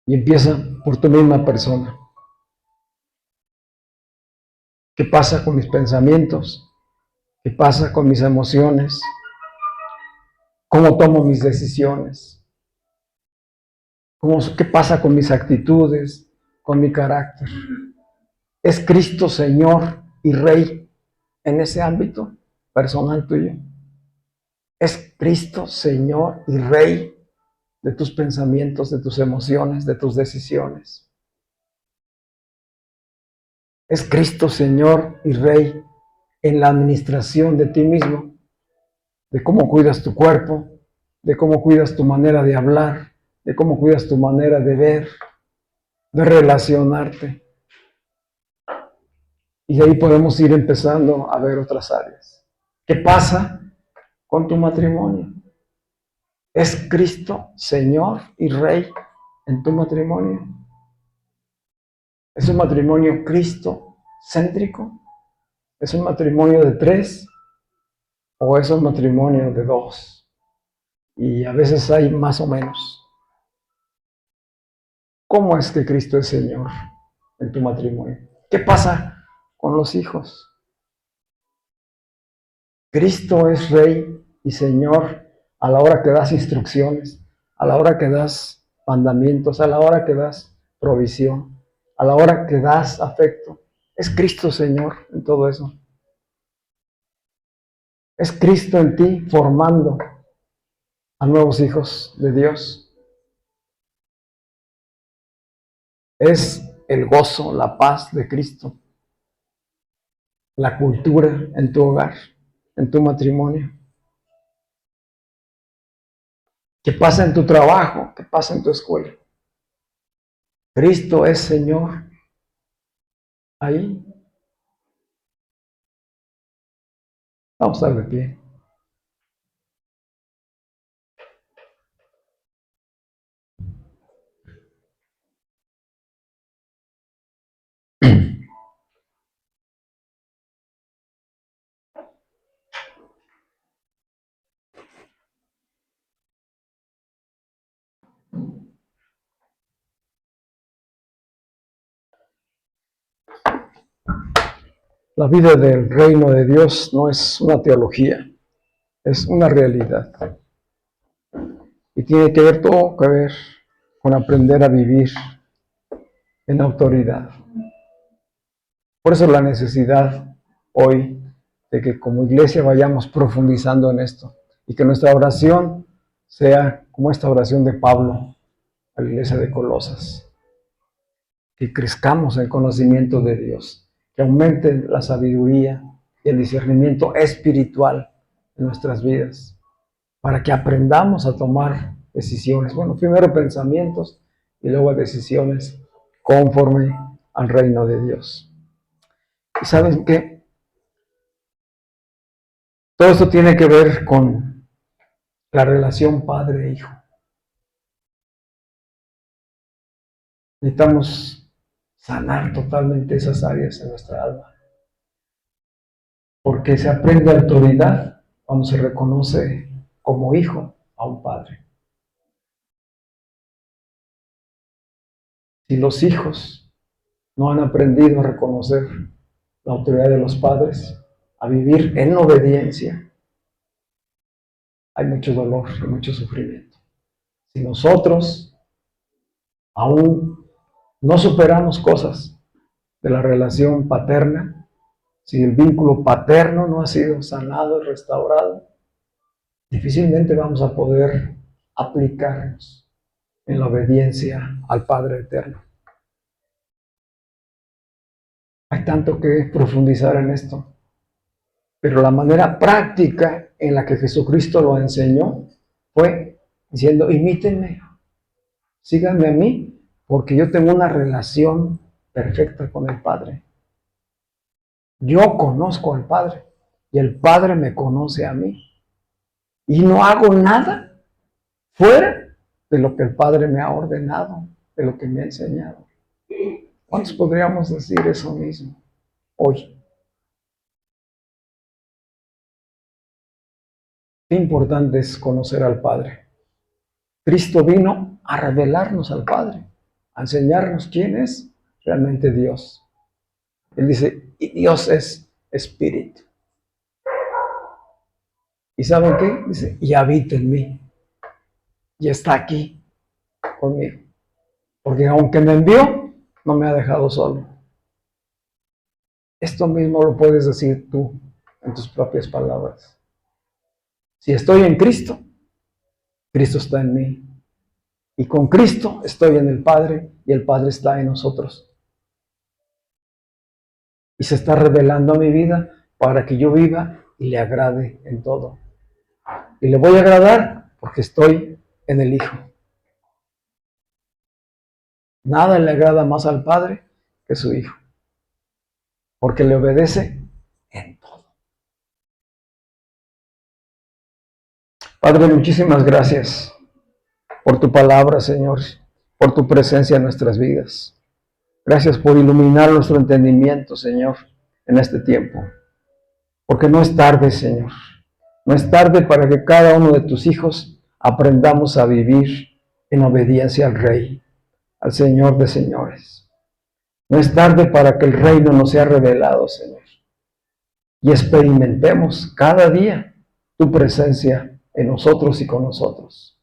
Y empieza por tu misma persona. ¿Qué pasa con mis pensamientos? ¿Qué pasa con mis emociones? ¿Cómo tomo mis decisiones? ¿Qué pasa con mis actitudes? ¿Con mi carácter? ¿Es Cristo Señor y Rey en ese ámbito personal tuyo? ¿Es Cristo Señor y Rey de tus pensamientos, de tus emociones, de tus decisiones? ¿Es Cristo Señor y Rey en la administración de ti mismo? De cómo cuidas tu cuerpo, de cómo cuidas tu manera de hablar, de cómo cuidas tu manera de ver, de relacionarte. Y de ahí podemos ir empezando a ver otras áreas. ¿Qué pasa con tu matrimonio? ¿Es Cristo Señor y Rey en tu matrimonio? ¿Es un matrimonio Cristo-céntrico? ¿Es un matrimonio de 3 o es un matrimonio de 2? Y a veces hay más o menos. ¿Cómo es que Cristo es Señor en tu matrimonio? ¿Qué pasa con los hijos? Cristo es Rey y Señor a la hora que das instrucciones, a la hora que das mandamientos, a la hora que das provisión, a la hora que das afecto. ¿Es Cristo Señor en todo eso? ¿Es Cristo en ti formando a nuevos hijos de Dios? ¿Es el gozo, la paz de Cristo, la cultura en tu hogar, en tu matrimonio? ¿Qué pasa en tu trabajo? ¿Qué pasa en tu escuela? ¿Cristo es Señor ahí? Vamos a estar de pie. La vida del reino de Dios no es una teología, es una realidad. Y tiene que ver todo que ver con aprender a vivir en autoridad. Por eso la necesidad hoy de que como iglesia vayamos profundizando en esto y que nuestra oración sea como esta oración de Pablo a la iglesia de Colosas. Que crezcamos en el conocimiento de Dios, que aumente la sabiduría y el discernimiento espiritual en nuestras vidas, para que aprendamos a tomar decisiones. Bueno, primero pensamientos y luego decisiones conforme al reino de Dios. ¿Y saben qué? Todo esto tiene que ver con la relación padre-hijo. Necesitamos sanar totalmente esas áreas en nuestra alma, porque se aprende autoridad cuando se reconoce como hijo a un padre. Si los hijos no han aprendido a reconocer la autoridad de los padres, a vivir en obediencia, hay mucho dolor y mucho sufrimiento. Si nosotros aún no superamos cosas de la relación paterna, si el vínculo paterno no ha sido sanado y restaurado, difícilmente vamos a poder aplicarnos en la obediencia al Padre Eterno. Hay tanto que profundizar en esto, pero la manera práctica en la que Jesucristo lo enseñó fue diciendo: imítenme, síganme a mí, porque yo tengo una relación perfecta con el Padre. Yo conozco al Padre y el Padre me conoce a mí. Y no hago nada fuera de lo que el Padre me ha ordenado, de lo que me ha enseñado. ¿Cuántos podríamos decir eso mismo hoy? Qué importante es conocer al Padre. Cristo vino a revelarnos al Padre, a enseñarnos quién es realmente Dios. Él dice, y Dios es espíritu. ¿Y saben qué? Dice, y habita en mí. Y está aquí conmigo. Porque aunque me envió, no me ha dejado solo. Esto mismo lo puedes decir tú en tus propias palabras. Si estoy en Cristo, Cristo está en mí. Y con Cristo estoy en el Padre y el Padre está en nosotros. Y se está revelando a mi vida para que yo viva y le agrade en todo. Y le voy a agradar porque estoy en el Hijo. Nada le agrada más al Padre que su Hijo, porque le obedece en todo. Padre, muchísimas gracias por tu palabra, Señor, por tu presencia en nuestras vidas. Gracias por iluminar nuestro entendimiento, Señor, en este tiempo. Porque no es tarde, Señor. No es tarde para que cada uno de tus hijos aprendamos a vivir en obediencia al Rey, al Señor de señores. No es tarde para que el reino nos sea revelado, Señor. Y experimentemos cada día tu presencia en nosotros y con nosotros.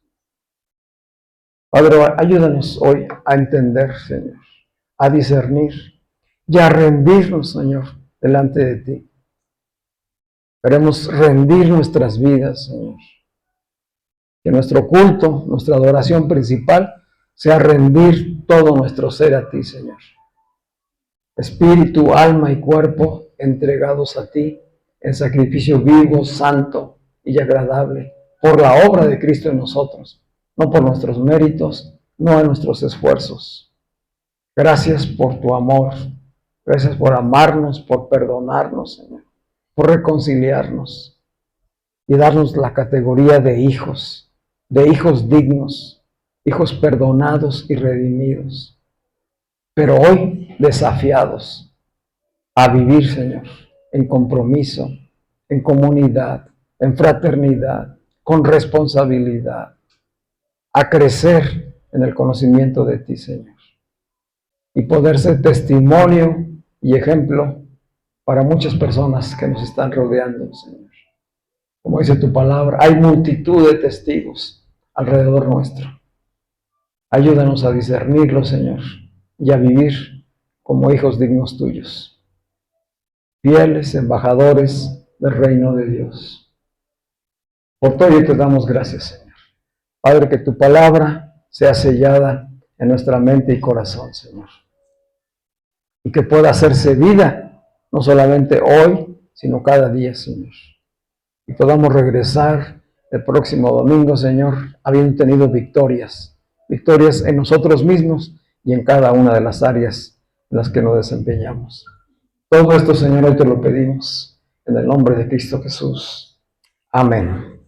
Padre, ayúdanos hoy a entender, Señor, a discernir y a rendirnos, Señor, delante de ti. Queremos rendir nuestras vidas, Señor. Que nuestro culto, nuestra adoración principal, sea rendir todo nuestro ser a ti, Señor. Espíritu, alma y cuerpo entregados a ti en sacrificio vivo, santo y agradable, por la obra de Cristo en nosotros, no por nuestros méritos, no en nuestros esfuerzos. Gracias por tu amor, gracias por amarnos, por perdonarnos, Señor, por reconciliarnos y darnos la categoría de hijos dignos, hijos perdonados y redimidos, pero hoy desafiados a vivir, Señor, en compromiso, en comunidad, en fraternidad, con responsabilidad, a crecer en el conocimiento de ti, Señor, y poder ser testimonio y ejemplo para muchas personas que nos están rodeando, Señor. Como dice tu palabra, hay multitud de testigos alrededor nuestro. Ayúdanos a discernirlo, Señor, y a vivir como hijos dignos tuyos, fieles embajadores del reino de Dios. Por todo ello te damos gracias, Señor. Padre, que tu palabra sea sellada en nuestra mente y corazón, Señor, y que pueda hacerse vida, no solamente hoy, sino cada día, Señor. Y podamos regresar el próximo domingo, Señor, habiendo tenido victorias en nosotros mismos y en cada una de las áreas en las que nos desempeñamos. Todo esto, Señor, hoy te lo pedimos en el nombre de Cristo Jesús. Amén.